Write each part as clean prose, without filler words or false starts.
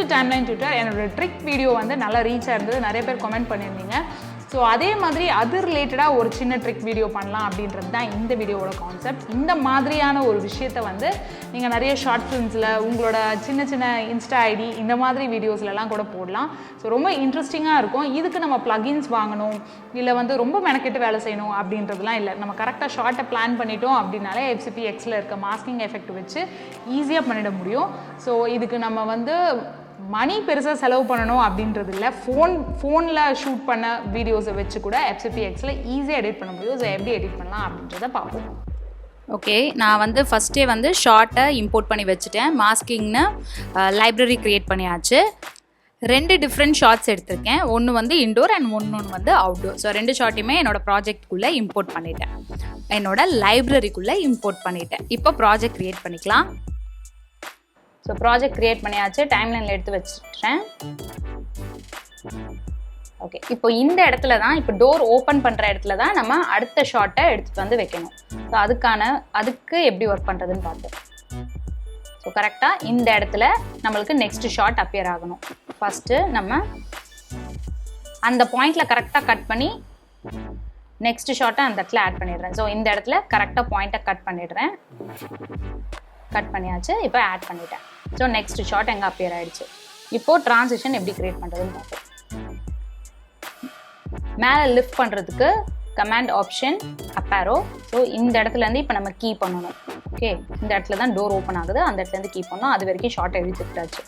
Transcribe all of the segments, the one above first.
to timeline tutor என்னோட trick video வந்து நல்லா ரீச் ஆயிருந்தது, நிறைய பேர் கமெண்ட் பண்ணியிருந்தீங்க. ஸோ அதே மாதிரி அது ரிலேட்டடாக ஒரு சின்ன ட்ரிக் வீடியோ பண்ணலாம் அப்படின்றது தான் இந்த வீடியோவோட கான்செப்ட். இந்த மாதிரியான ஒரு விஷயத்தை வந்து நீங்கள் நிறைய ஷார்ட் ஃபிலிம்ஸில் உங்களோட சின்ன சின்ன இன்ஸ்டா ஐடி இந்த மாதிரி வீடியோஸ்லலாம் கூட போடலாம். ஸோ ரொம்ப இன்ட்ரெஸ்டிங்காக இருக்கும். இதுக்கு நம்ம ப்ளகின்ஸ் வாங்கணும், இல்லை வந்து ரொம்ப மெனக்கெட்டு வேலை செய்யணும் அப்படின்றதுலாம் இல்லை. நம்ம கரெக்டாக ஷார்ட்டை பிளான் பண்ணிட்டோம் அப்படின்னாலே FCPXல இருக்க மாஸ்கிங் எஃபெக்ட் வச்சு ஈஸியாக பண்ணிட முடியும். ஸோ இதுக்கு நம்ம வந்து மணி பெருசாக செலவு பண்ணணும் அப்படின்றது இல்லை. ஃபோனில் ஷூட் பண்ண வீடியோஸை வச்சு கூட FCPXல ஈஸியாக எடிட் பண்ண முடியும். ஸோ எப்படி எடிட் பண்ணலாம் அப்படின்றத பார்ப்போம். ஓகே, நான் வந்து ஃபஸ்ட்டே வந்து ஷார்ட்டை இம்போர்ட் பண்ணி வச்சுட்டேன். மாஸ்கிங்னு லைப்ரரி க்ரியேட் பண்ணியாச்சு. 2 டிஃப்ரெண்ட் ஷார்ட்ஸ் எடுத்திருக்கேன். ஒன்று வந்து இன்டோர் அண்ட் ஒன்று வந்து அவுட்டோர். ஸோ 2 ஷார்ட்டையுமே என்னோடய ப்ராஜெக்ட்குள்ளே இம்போர்ட் பண்ணிட்டேன், என்னோட லைப்ரரிக்குள்ளே இம்போர்ட் பண்ணிட்டேன். இப்போ ப்ராஜெக்ட் க்ரியேட் பண்ணிக்கலாம். ஸோ ப்ராஜெக்ட் க்ரியேட் பண்ணியாச்சு, டைம்லைனில் எடுத்து வச்சுட்டேன். ஓகே, இப்போ இந்த இடத்துல தான், இப்போ டோர் ஓப்பன் பண்ணுற இடத்துல தான் நம்ம அடுத்த ஷார்ட்டை எடுத்துகிட்டு வந்து வைக்கணும். ஸோ அதுக்கு எப்படி ஒர்க் பண்ணுறதுன்னு பார்ப்போம். ஸோ கரெக்டாக இந்த இடத்துல நம்மளுக்கு நெக்ஸ்ட் ஷார்ட் அப்பியர் ஆகணும். ஃபஸ்ட்டு நம்ம அந்த பாயிண்டில் கரெக்டாக கட் பண்ணி நெக்ஸ்ட் ஷார்ட்டை அந்த இடத்துல ஆட் பண்ணிடுறேன். ஸோ இந்த இடத்துல கரெக்டாக பாயிண்ட்டை கட் பண்ணிடுறேன். கட் பண்ணியாச்சு, இப்போ ஆட் பண்ணிட்டேன். ஸோ நெக்ஸ்ட் ஷார்ட் எங்கே அப்பியர் ஆகிடுச்சு. இப்போது ட்ரான்சிஷன் எப்படி க்ரியேட் பண்ணுறதுன்னு பார்ப்போம். மேலே லிஃப்ட் பண்ணுறதுக்கு கமாண்ட் ஆப்ஷன் அப் ஆரோ. ஸோ இந்த இடத்துலேருந்து இப்போ நம்ம கீ பண்ணணும். ஓகே, இந்த இடத்துல தான் டோர் ஓப்பன் ஆகுது, அந்த இடத்துலேருந்து கீ பண்ணணும். அது வரைக்கும் ஷார்ட் எழுதிட்டாச்சு.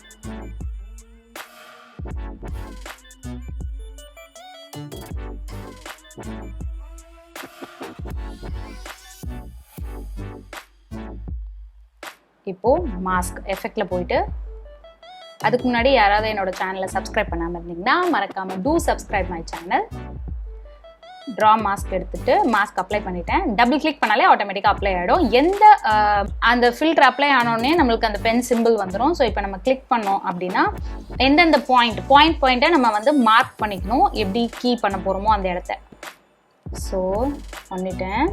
இப்போது மாஸ்க் எஃபெக்டில் போயிட்டு, அதுக்கு முன்னாடி யாராவது என்னோட சேனலை சப்ஸ்கிரைப் பண்ணாமல் இருந்தீங்கன்னா மறக்காமல் two subscribe my channel. Draw mask எடுத்துகிட்டு மாஸ்க் அப்ளை பண்ணிட்டேன். டபுள் கிளிக் பண்ணாலே ஆட்டோமேட்டிக்காக அப்ளை ஆகிடும். அந்த ஃபில்டர் அப்ளை ஆனோடனே நம்மளுக்கு அந்த பென் சிம்பிள் வந்துடும். ஸோ இப்போ நம்ம கிளிக் பண்ணோம் அப்படின்னா எந்தெந்த பாயிண்ட்டை நம்ம வந்து மார்க் பண்ணிக்கணும், எப்படி கீ பண்ண போகிறோமோ அந்த இடத்த. ஸோ பண்ணிட்டேன்.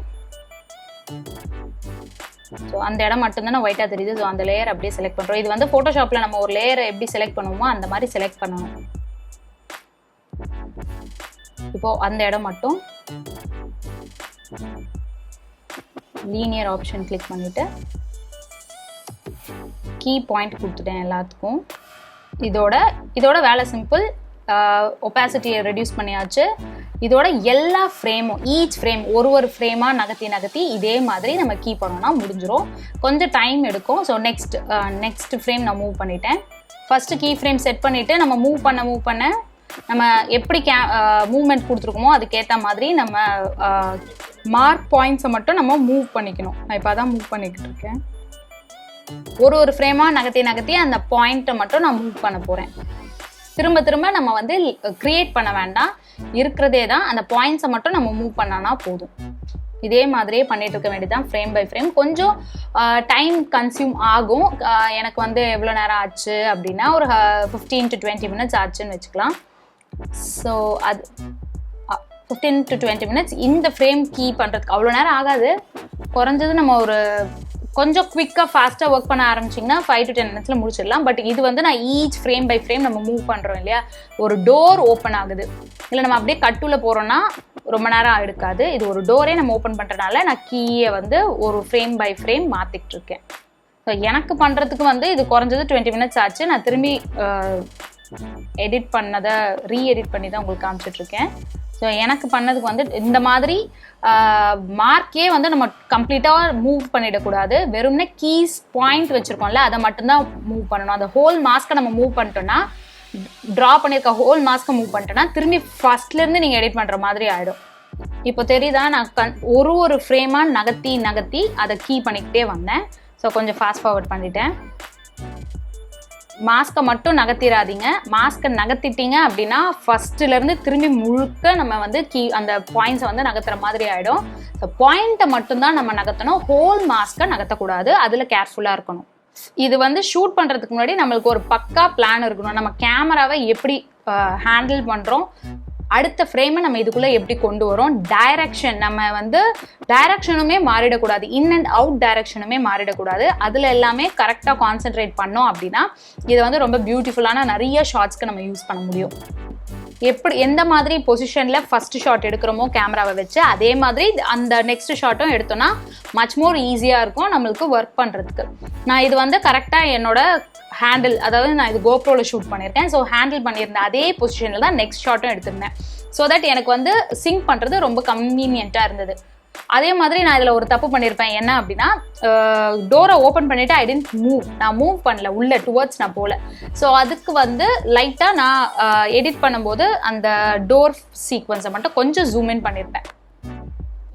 ஸோ அந்த இடம் மட்டும்தானே ஒயிட்டாக தெரியுது. ஸோ அந்த லேயர் அப்படியே செலக்ட் பண்ணுறோம். இது வந்து ஃபோட்டோஷாப்பில் நம்ம ஒரு லேயரை எப்படி செலக்ட் பண்ணுவோமோ அந்த மாதிரி செலக்ட் பண்ணணும். இப்போது அந்த இடம் மட்டும் லீனியர் ஆப்ஷன் கிளிக் பண்ணிவிட்டு கீ பாயிண்ட் கொடுத்துட்டேன் எல்லாத்துக்கும். இதோட வேலை சிம்பிள். ஒப்பாசிட்டியை ரெடியூஸ் பண்ணியாச்சு. இதோட எல்லா ஃப்ரேமும் ஈச் ஃப்ரேம் ஒரு ஃப்ரேமாக நகர்த்தி இதே மாதிரி நம்ம கீ பண்ணோம்னா முடிஞ்சிடும். கொஞ்சம் டைம் எடுக்கும். ஸோ நெக்ஸ்ட் ஃப்ரேம் நான் மூவ் பண்ணிட்டேன். ஃபஸ்ட்டு கீ ஃப்ரேம் செட் பண்ணிவிட்டு நம்ம மூவ் பண்ண நம்ம எப்படி மூவ்மெண்ட் கொடுத்துருக்கோமோ அதுக்கேற்ற மாதிரி நம்ம மார்க் பாயிண்ட்ஸை மட்டும் நம்ம மூவ் பண்ணிக்கணும். நான் இப்போ அதான் மூவ் பண்ணிக்கிட்டு இருக்கேன். ஒரு ஃப்ரேமாக நகர்த்தி அந்த பாயிண்ட்டை மட்டும் நான் மூவ் பண்ண போகிறேன். திரும்ப நம்ம வந்து கிரியேட் பண்ண வேண்டாம், இருக்கிறதே தான். அந்த பாயிண்ட்ஸை மட்டும் நம்ம மூவ் பண்ணானா போதும். இதே மாதிரியே பண்ணிட்டு இருக்க வேண்டியதுதான் ஃப்ரேம் பை ஃப்ரேம். கொஞ்சம் டைம் கன்சியூம் ஆகும். எனக்கு வந்து எவ்வளோ நேரம் ஆச்சு அப்படின்னா ஒரு 15 to 20 minutes ஆச்சுன்னு வச்சுக்கலாம். ஸோ அது 15 to 20 minutes இந்த ஃப்ரேம் கீ பண்ணுறதுக்கு அவ்வளோ நேரம் ஆகாது. குறைஞ்சது நம்ம ஒரு கொஞ்சம் குவிக்காக ஃபாஸ்ட்டாக ஒர்க் பண்ண ஆரம்பிச்சிங்கன்னா 5 to 10 minutes முடிச்சிடலாம். பட் இது வந்து நான் ஈச் ஃப்ரேம் பை ஃப்ரேம் நம்ம மூவ் பண்ணுறோம் இல்லையா. ஒரு டோர் ஓப்பன் ஆகுது, இல்லை நம்ம அப்படியே கட்டுவில் போகிறோன்னா ரொம்ப நேரம் எடுக்காது. இது ஒரு டோரே நம்ம ஓப்பன் பண்ணுறதுனால நான் கீயை வந்து ஒரு ஃப்ரேம் பை ஃப்ரேம் மாற்றிக்கிட்டு இருக்கேன். ஸோ எனக்கு பண்ணுறதுக்கு வந்து இது குறைஞ்சது 20 minutes ஆச்சு. நான் திரும்பி எடிட் பண்ணதை ரீஎடிட் பண்ணி தான் உங்களுக்கு காமிச்சிட்ருக்கேன். ஸோ எனக்கு பண்ணதுக்கு வந்து இந்த மாதிரி மார்க்கே வந்து நம்ம கம்ப்ளீட்டாக மூவ் பண்ணிடக்கூடாது. வெறும்னே கீஸ் பாயிண்ட் வச்சுருக்கோம்ல அதை மட்டும்தான் மூவ் பண்ணணும். அந்த ஹோல் மாஸ்க்கை நம்ம மூவ் பண்ணிட்டோன்னா, ட்ரா பண்ணியிருக்க ஹோல் மாஸ்க்கை மூவ் பண்ணிட்டோன்னா திரும்பி ஃபஸ்ட்லேருந்து நீங்கள் எடிட் பண்ணுற மாதிரி ஆகிடும். இப்போ தெரியுதா, நான் ஒரு ஃப்ரேமாக நகர்த்தி அதை கீ பண்ணிக்கிட்டே வந்தேன். ஸோ கொஞ்சம் ஃபாஸ்ட் ஃபார்வர்ட் பண்ணிட்டேன். மாஸ்க்கை மட்டும் நகர்த்திடாதீங்க. மாஸ்க்கை நகர்த்திட்டீங்க அப்படின்னா ஃபஸ்ட்டுலேருந்து திரும்பி முழுக்க நம்ம வந்து அந்த பாயிண்ட்ஸை வந்து நகர்த்துற மாதிரி ஆகிடும். ஸோ பாயிண்ட்டை மட்டும்தான் நம்ம நகர்த்தணும், ஹோல் மாஸ்க்கை நகர்த்தக்கூடாது. அதில் கேர்ஃபுல்லாக இருக்கணும். இது வந்து ஷூட் பண்ணுறதுக்கு முன்னாடி நம்மளுக்கு ஒரு பக்கா பிளான் இருக்கணும். நம்ம கேமராவை எப்படி ஹேண்டில் பண்ணுறோம் அடுத்த ஃப்ரேமை நம்ம இதுக்குள்ளே எப்படி கொண்டு வரோம், டைரக்ஷன் நம்ம வந்து டைரக்ஷனுமே மாறிடக்கூடாது, இன் அண்ட் அவுட் டைரக்ஷனுமே மாறிடக்கூடாது. அதில் எல்லாமே கரெக்டாக கான்சென்ட்ரேட் பண்ணோம் அப்படின்னா இதை வந்து ரொம்ப பியூட்டிஃபுல்லான நிறைய ஷார்ட்ஸ்க்கு நம்ம யூஸ் பண்ண முடியும். எப்படி எந்த மாதிரி பொசிஷனில் ஃபஸ்ட் ஷாட் எடுக்கிறோமோ கேமராவை வச்சு, அதே மாதிரி அந்த நெக்ஸ்ட் ஷாட்டும் எடுத்தோன்னா மச் மோர் ஈஸியாக இருக்கும் நம்மளுக்கு ஒர்க் பண்ணுறதுக்கு. நான் இது வந்து கரெக்டாக என்னோட ஹேண்டில், அதாவது நான் இது கோப்ரோவில் ஷூட் பண்ணியிருக்கேன். ஸோ ஹேண்டில் பண்ணியிருந்தேன் அதே பொசிஷனில் தான் நெக்ஸ்ட் ஷாட்டும் எடுத்திருந்தேன். ஸோ தட் எனக்கு வந்து சிங்க் பண்ணுறது ரொம்ப கன்வீனியண்ட்டாக இருந்தது. அதே மாதிரி நான் இதில் ஒரு தப்பு பண்ணியிருப்பேன். என்ன அப்படின்னா, டோரை ஓப்பன் பண்ணிவிட்டு ஐ டென்ட் மூவ், நான் மூவ் பண்ணல உள்ள டுவர்ட்ஸ் நான் போகல. ஸோ அதுக்கு வந்து லைட்டாக நான் எடிட் பண்ணும்போது அந்த டோர் சீக்வன்ஸை மட்டும் கொஞ்சம் ஜூம் இன் பண்ணியிருப்பேன்.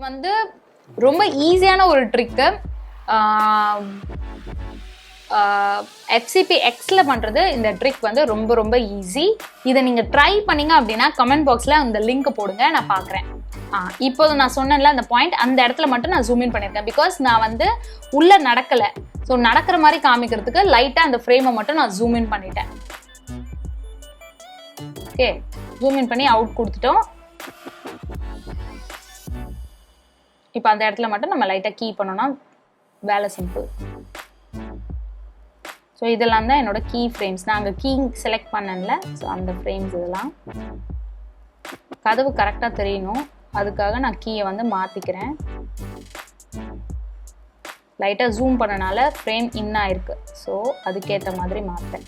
வந்து ரொம்ப ஈஸியான ஒரு ட்ரிக்கு. FCPX பண்ணுறது இந்த ட்ரிக் வந்து ரொம்ப ரொம்ப ஈஸி. இதை நீங்கள் ட்ரை பண்ணிங்க அப்படின்னா கமெண்ட் பாக்ஸில் அந்த லிங்க் போடுங்க, நான் பார்க்குறேன். இப்போது நான் சொன்னேன்ல அந்த பாயிண்ட், அந்த இடத்துல மட்டும் நான் ஜூம் இன் பண்ணியிருக்கேன். பிகாஸ் நான் வந்து உள்ளே நடக்கலை. ஸோ நடக்கிற மாதிரி காமிக்கிறதுக்கு லைட்டாக அந்த ஃப்ரேமை மட்டும் நான் ஜூம் இன் பண்ணிட்டேன். ஓகே, ஜூம் இன் பண்ணி அவுட் கொடுத்துட்டோம். இப்போ அந்த இடத்துல மட்டும் நம்ம லைட்டாக கீ பண்ணோன்னா வேலை சிம்பிள். ஸோ இதெல்லாம் தான் என்னோட கீ ஃப்ரேம்ஸ். நான் அங்கே கீ செலக்ட் பண்ணல. ஸோ அந்த ஃப்ரேம்ஸ் இதெல்லாம் கதவு கரெக்டாக தெரியணும், அதுக்காக நான் கீயை வந்து மாற்றிக்கிறேன். லைட்டாக ஜூம் பண்ணனால ஃப்ரேம் இன்னாக இருக்குது. ஸோ அதுக்கேற்ற மாதிரி மாற்றேன்.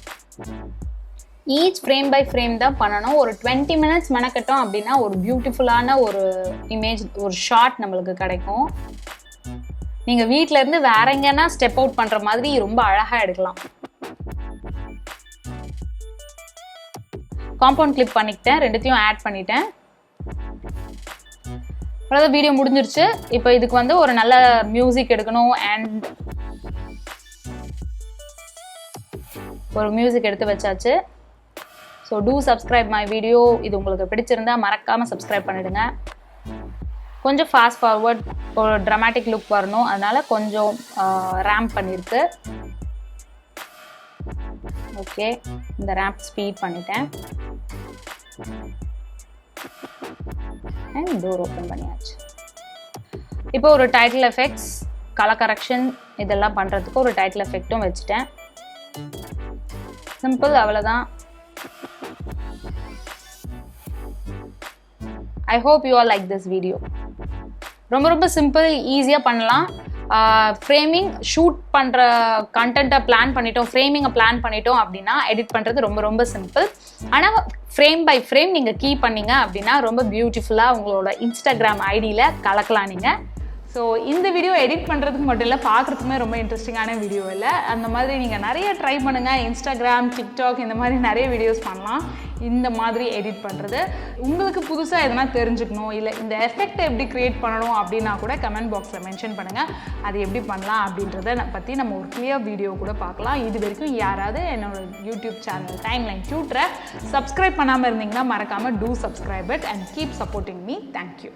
ஈச் ஃப்ரேம் பை ஃப்ரேம் தான் பண்ணணும். ஒரு 20 minutes மெனக்கட்டோம் அப்படின்னா ஒரு பியூட்டிஃபுல்லான ஒரு இமேஜ், ஒரு ஷாட் நம்மளுக்கு கிடைக்கும். நீங்கள் வீட்டில் இருந்து வேற எங்கன்னா ஸ்டெப் அவுட் பண்ணுற மாதிரி ரொம்ப அழகாக எடுக்கலாம். காம்பவுண்ட் கிளிப் பண்ணிக்கிட்டேன், ரெண்டுத்தையும் ஆட் பண்ணிட்டேன். அவ்வளோதான், வீடியோ முடிஞ்சிருச்சு. இப்போ இதுக்கு வந்து ஒரு நல்ல மியூசிக் எடுக்கணும். அண்ட் ஒரு மியூசிக் எடுத்து வச்சாச்சு. So two subscribe my video. இது உங்களுக்கு பிடிச்சிருந்தா மறக்காமல் சப்ஸ்கிரைப் பண்ணிடுங்க. கொஞ்சம் ஃபாஸ்ட் ஃபார்வர்ட், ஒரு ட்ராமாட்டிக் லுக் வரணும், அதனால கொஞ்சம் ரேம்ப் பண்ணியிருக்கு. ஓகே, இந்த ரேம்ப் ஸ்பீட் பண்ணிட்டேன். அண்ட் டோர் ஓப்பன் பண்ணியாச்சு. இப்போ ஒரு டைட்டில் எஃபெக்ட்ஸ், கலர் கரெக்ஷன் இதெல்லாம் பண்ணுறதுக்கு ஒரு டைட்டில் எஃபெக்ட்டும் வச்சுட்டேன். சிம்பிள், அவ்வளோதான். I hope you all like this video. ரொம்ப ரொம்ப சிம்பிள், ஈஸியாக பண்ணலாம். ஃப்ரேமிங் ஷூட் பண்ணுற கண்டென்ட்டை பிளான் பண்ணிட்டோம், ஃப்ரேமிங்கை பிளான் பண்ணிட்டோம் அப்படின்னா எடிட் பண்ணுறது ரொம்ப ரொம்ப சிம்பிள். ஆனால் ஃப்ரேம் பை ஃப்ரேம் நீங்கள் கீ பண்ணிங்க அப்படின்னா ரொம்ப பியூட்டிஃபுல்லாக உங்களோட இன்ஸ்டாகிராம் ஐடியில் கலக்கலாம் நீங்கள். ஸோ இந்த வீடியோ எடிட் பண்ணுறதுக்கு மட்டும் இல்லை, பார்க்குறதுக்குமே ரொம்ப இன்ட்ரெஸ்டிங்கான வீடியோ இல்லை. அந்த மாதிரி நீங்கள் நிறைய ட்ரை பண்ணுங்கள். இன்ஸ்டாகிராம், டிக்டாக் இந்த மாதிரி நிறைய வீடியோஸ் பண்ணலாம். இந்த மாதிரி எடிட் பண்ணுறது உங்களுக்கு புதுசாக எதனா தெரிஞ்சுக்கணும், இல்லை இந்த எஃபெக்டை எப்படி க்ரியேட் பண்ணணும் அப்படின்னா கூட கமெண்ட் பாக்ஸில் மென்ஷன் பண்ணுங்கள். அது எப்படி பண்ணலாம் அப்படின்றத பற்றி நம்ம ஒரு கிளியர் வீடியோ கூட பார்க்கலாம். இது வரைக்கும் யாராவது என்னோட யூடியூப் சேனல் டைம்லைன் டியூட்டரை சப்ஸ்கிரைப் பண்ணாமல் இருந்தீங்கன்னா மறக்காமல் two subscribe it and keep supporting me. Thank you.